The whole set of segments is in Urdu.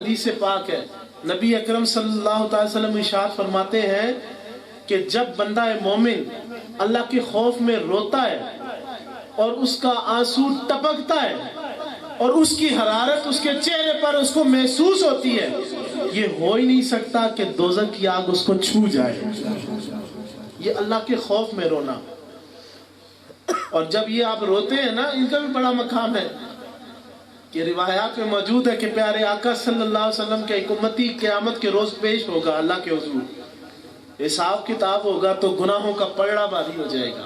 حدیث پاک ہے، نبی اکرم صلی اللہ علیہ وسلم ارشاد فرماتے ہیں کہ جب بندہ مومن اللہ کے خوف میں روتا ہے اور اس کا آنسو ٹپکتا ہے اور اس کی حرارت اس کے چہرے پر اس کو محسوس ہوتی ہے، یہ ہو ہی نہیں سکتا کہ دوزخ کی آگ اس کو چھو جائے۔ یہ اللہ کے خوف میں رونا، اور جب یہ آپ روتے ہیں نا، ان کا بھی بڑا مقام ہے کہ روایات میں موجود ہے کہ پیارے آقا صلی اللہ علیہ وسلم کے ایک امتی قیامت کے روز پیش ہوگا اللہ کے حضور، حساب کتاب ہوگا تو گناہوں کا پلڑا بھاری ہو جائے گا،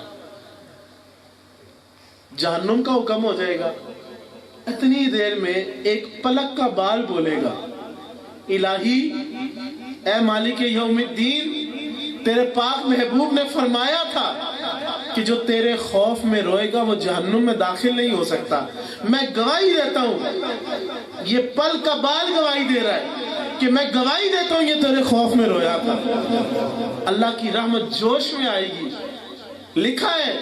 جہنم کا حکم ہو جائے گا۔ اتنی دیر میں ایک پلک کا بال بولے گا، الہی اے مالک یوم الدین، تیرے پاک محبوب نے فرمایا تھا کہ جو تیرے خوف میں روئے گا وہ جہنم میں داخل نہیں ہو سکتا۔ میں گواہی دیتا ہوں، یہ پل کا بال گواہی دے رہا ہے کہ میں گواہی دیتا ہوں یہ تیرے خوف میں رویا تھا۔ اللہ کی رحمت جوش میں آئے گی، لکھا ہے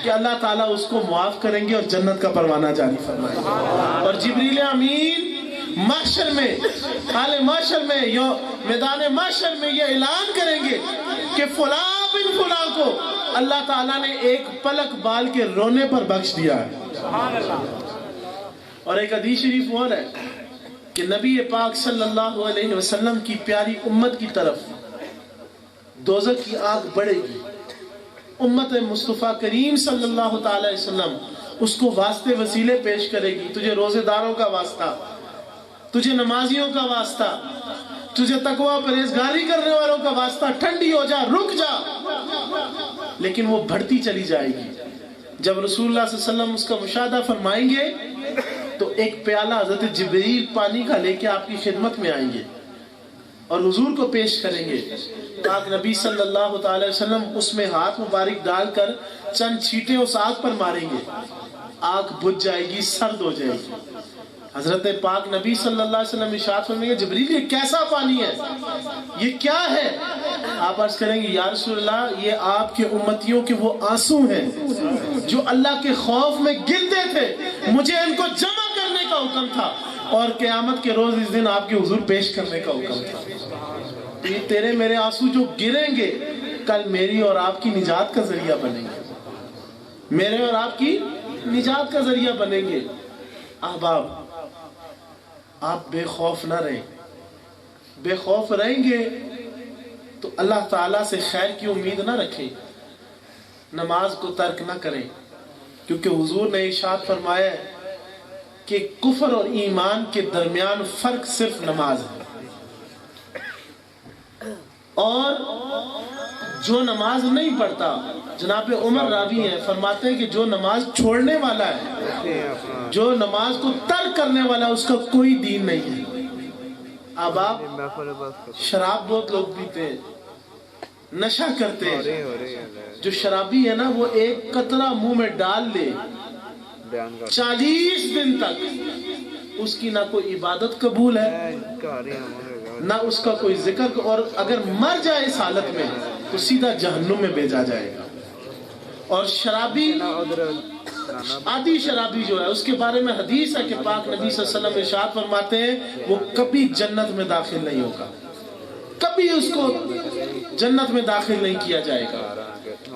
کہ اللہ تعالیٰ اس کو معاف کریں گے اور جنت کا پروانہ جاری فرمائیں گے، اور جبریل امین محشر میں، حال محشر میں، میدان محشر میں یہ اعلان کریں گے کہ فلاں بن فلاں کو اللہ تعالیٰ نے ایک پلک بال کے رونے پر بخش دیا ہے۔ اور ایک حدیث شریف اور ہے کہ نبی پاک صلی اللہ علیہ وسلم کی پیاری امت کی طرف دوزخ کی آگ بڑھے گی، امت مصطفیٰ کریم صلی اللہ تعالی علیہ وسلم اس کو واسطے وسیلے پیش کرے گی، تجھے روزے داروں کا واسطہ، تجھے نمازیوں کا واسطہ، تجھے تقوی پرہیزگاری کرنے والوں کا واسطہ، ٹھنڈی ہو جا، رک جا، لیکن وہ بڑھتی چلی جائے گی۔ جب رسول اللہ صلی اللہ علیہ وسلم اس کا مشاہدہ فرمائیں گے تو ایک پیالہ حضرت جبریل پانی کا لے کے آپ کی خدمت میں آئیں گے اور حضور کو پیش کریں گے۔ پاک نبی صلی اللہ تعالی وسلم اس میں ہاتھ مبارک ڈال کر چند چھینٹے اس آگ پر ماریں گے، آگ بجھ جائے گی، سرد ہو جائے گی۔ حضرت پاک نبی صلی اللہ علیہ وسلم ارشاد فرمائیں گے، جبریل یہ کیسا پانی ہے، یہ کیا ہے؟ آپ عرض کریں گے یا رسول اللہ یہ آپ کے امتیوں کے وہ آنسو ہیں جو اللہ کے خوف میں گرتے تھے، مجھے ان کو جمع کرنے کا حکم تھا اور قیامت کے روز اس دن آپ کے حضور پیش کرنے کا حکم تھا۔ یہ تیرے میرے آنسو جو گریں گے کل میری اور آپ کی نجات کا ذریعہ بنیں گے، میرے اور آپ کی نجات کا ذریعہ بنیں گے۔ احباب، آپ بے خوف نہ رہیں، بے خوف رہیں گے تو اللہ تعالیٰ سے خیر کی امید نہ رکھیں، نماز کو ترک نہ کریں، کیونکہ حضور نے ارشاد فرمایا ہے کہ کفر اور ایمان کے درمیان فرق صرف نماز ہے، اور جو نماز نہیں پڑھتا، جناب عمر راوی ہیں فرماتے ہیں کہ جو نماز چھوڑنے والا ہے، جو نماز کو ترک کرنے والا، اس کا کوئی دین نہیں ہے۔ اب آپ شراب بہت لوگ پیتے ہیں، نشہ کرتے ہیں، جو شرابی ہے نا وہ ایک قطرہ منہ میں ڈال لے 40 دن تک اس کی نہ کوئی عبادت قبول ہے نہ اس کا کوئی ذکر، اور اگر مر جائے اس حالت میں تو سیدھا جہنم میں بھیجا جائے گا۔ اور شرابی، عادی شرابی جو ہے اس کے بارے میں حدیث ہے کہ پاک نبی صلی اللہ علیہ وسلم ارشاد فرماتے ہیں وہ کبھی جنت میں داخل نہیں ہوگا، کبھی اس کو جنت میں داخل نہیں کیا جائے گا۔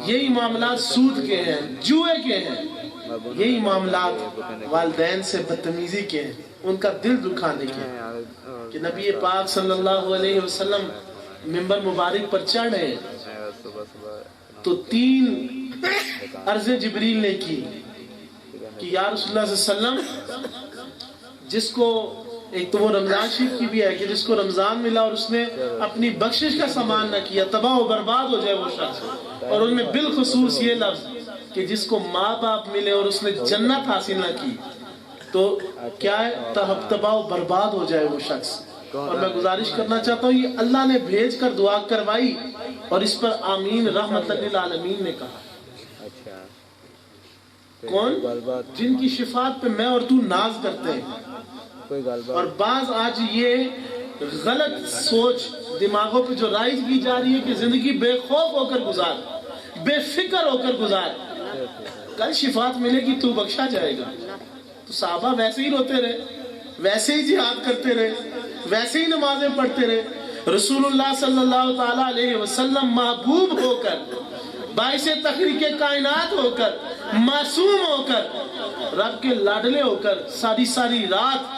یہی معاملات سود کے ہیں، جوئے کے ہیں، یہی معاملات والدین سے بدتمیزی کے ہیں، ان کا دل دکھانے کے ہیں کہ نبی پاک صلی اللہ علیہ وسلم منبر مبارک پر چڑھے تو 3 عرضیں جبریل نے کی کہ یا رسول اللہ صلی اللہ علیہ وسلم، جس کو ایک تو وہ رمضان شریف کی بھی ہے کہ جس کو رمضان ملا اور اس نے اپنی بخشش کا سامان نہ کیا، تباہ و برباد ہو جائے وہ شخص، اور ان میں بالخصوص یہ لفظ کہ جس کو ماں باپ ملے اور اس نے جنت حاصل نہ کی تو کیا ہے، تباہ و برباد ہو جائے وہ شخص۔ اور میں گزارش کرنا چاہتا ہوں، یہ اللہ نے بھیج کر دعا کروائی اور اس پر آمین رحمت للعالمین نے کہا۔ کون؟ جن کی شفاعت پہ میں اور تو ناز کرتے ہیں۔ اور بعض آج یہ غلط سوچ دماغوں پہ جو رائج کی جا رہی ہے کہ زندگی بے خوف ہو کر گزار، بے فکر ہو کر گزار، کل شفاعت ملے گی تو بخشا جائے گا۔ تو صحابہ ویسے ہی روتے رہے، ویسے ہی جہاد کرتے رہے، ویسے ہی نمازیں پڑھتے رہے۔ رسول اللہ صلی اللہ تعالیٰ علیہ وسلم محبوب ہو کر، باعث تخریق کائنات ہو کر، معصوم ہو کر، رب کے لاڈلے ہو کر ساری ساری رات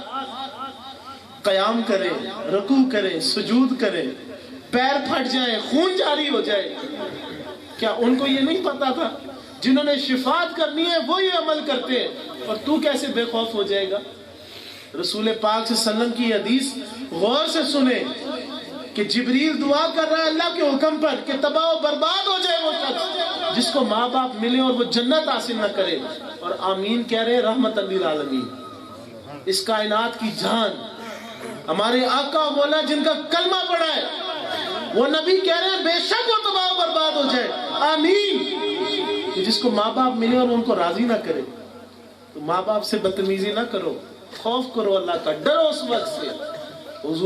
قیام کریں، رکوع کریں، سجود کریں، پیر پھٹ جائیں، خون جاری ہو جائے، کیا ان کو یہ نہیں پتا تھا؟ جنہوں نے شفاعت کرنی ہے وہی عمل کرتے ہیں، اور تو کیسے بے خوف ہو جائے گا؟ رسول پاک صلی اللہ علیہ وسلم کی حدیث غور سے سنیں کہ جبریل دعا کر رہا ہے اللہ کے حکم پر کہ تباہ و برباد ہو جائے وہ شخص جس کو ماں باپ ملے اور وہ جنت حاصل نہ کرے، اور آمین کہہ رہے رحمت للعالمین۔ اس کائنات کی جان ہمارے آقا و مولا جن کا کلمہ پڑھا ہے، وہ نبی کہہ رہے ہیں بے شک وہ تباہ و برباد ہو جائے، آمین۔ کہ جس کو ماں باپ ملے اور ان کو راضی نہ کرے، تو ماں باپ سے بدتمیزی نہ کرو، خوف کرو اللہ کا، ڈرو اس وقت سے۔ حضور